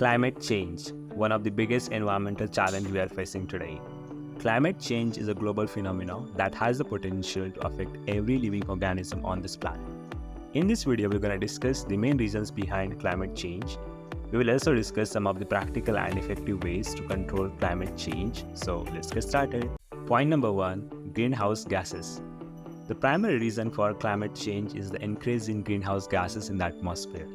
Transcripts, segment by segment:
Climate change, one of the biggest environmental challenges we are facing today. Climate change is a global phenomenon that has the potential to affect every living organism on this planet. In this video, we're going to discuss the main reasons behind climate change. We will also discuss some of the practical and effective ways to control climate change. So let's get started. Point number 1, greenhouse gases. The primary reason for climate change is the increase in greenhouse gases in the atmosphere.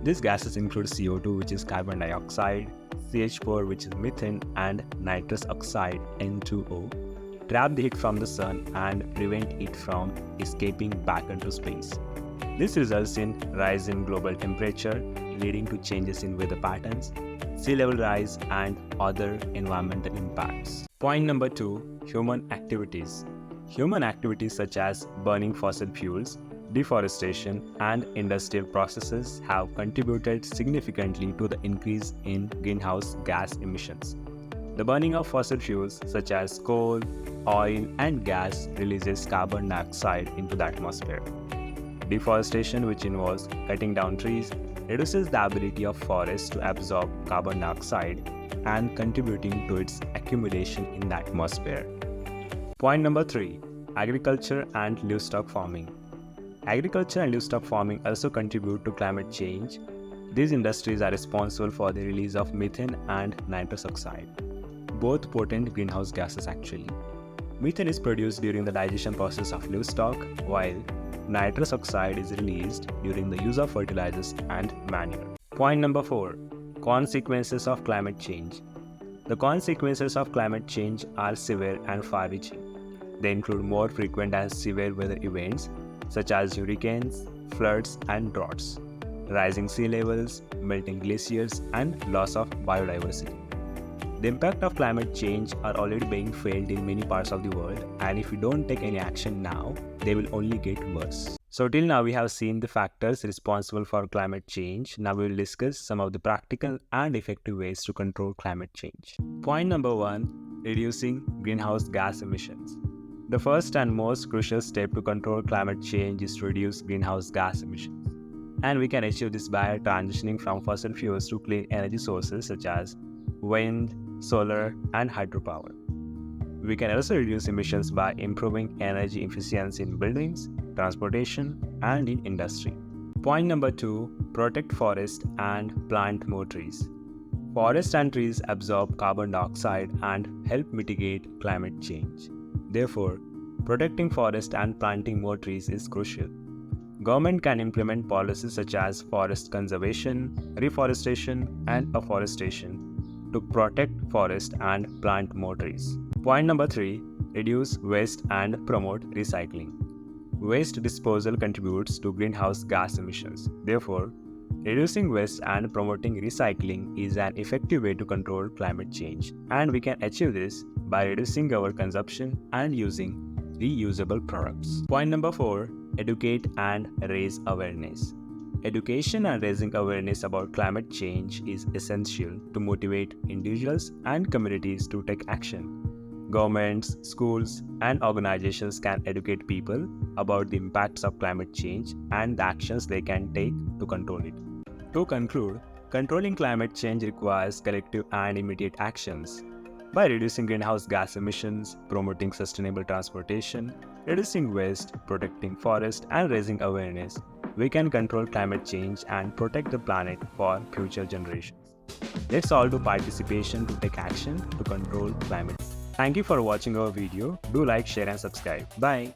These gases include CO2, which is carbon dioxide, CH4, which is methane, and nitrous oxide, N2O, trap the heat from the sun and prevent it from escaping back into space. This results in rise in global temperature, leading to changes in weather patterns, sea level rise, and other environmental impacts. Point number 2, human activities. Human activities such as burning fossil fuels, deforestation, and industrial processes have contributed significantly to the increase in greenhouse gas emissions. The burning of fossil fuels such as coal, oil, and gas releases carbon dioxide into the atmosphere. Deforestation, which involves cutting down trees, reduces the ability of forests to absorb carbon dioxide and contributing to its accumulation in the atmosphere. Point number 3, agriculture and livestock farming. Agriculture and livestock farming also contribute to climate change. These industries are responsible for the release of methane and nitrous oxide, both potent greenhouse gases actually. Methane is produced during the digestion process of livestock, while nitrous oxide is released during the use of fertilizers and manure. Point number 4, consequences of climate change. The consequences of climate change are severe and far-reaching. They include more frequent and severe weather events such as hurricanes, floods, and droughts, rising sea levels, melting glaciers, and loss of biodiversity. The impact of climate change are already being felt in many parts of the world, and if we don't take any action now, they will only get worse. So till now we have seen the factors responsible for climate change. Now we will discuss some of the practical and effective ways to control climate change. Point number 1, reducing greenhouse gas emissions. The first and most crucial step to control climate change is to reduce greenhouse gas emissions. And we can achieve this by transitioning from fossil fuels to clean energy sources such as wind, solar, and hydropower. We can also reduce emissions by improving energy efficiency in buildings, transportation, and in industry. Point number 2, protect forests and plant more trees. Forests and trees absorb carbon dioxide and help mitigate climate change. Therefore, protecting forests and planting more trees is crucial. Government can implement policies such as forest conservation, reforestation, and afforestation to protect forests and plant more trees. Point number 3, reduce waste and promote recycling. Waste disposal contributes to greenhouse gas emissions. Therefore, reducing waste and promoting recycling is an effective way to control climate change, and we can achieve this by reducing our consumption and using reusable products. Point number 4, educate and raise awareness. Education and raising awareness about climate change is essential to motivate individuals and communities to take action. Governments, schools, and organizations can educate people about the impacts of climate change and the actions they can take to control it. To conclude, controlling climate change requires collective and immediate actions. By reducing greenhouse gas emissions, promoting sustainable transportation, reducing waste, protecting forests, and raising awareness, we can control climate change and protect the planet for future generations. Let's all do participation to take action to control climate. Thank you for watching our video. Do like, share, and subscribe. Bye.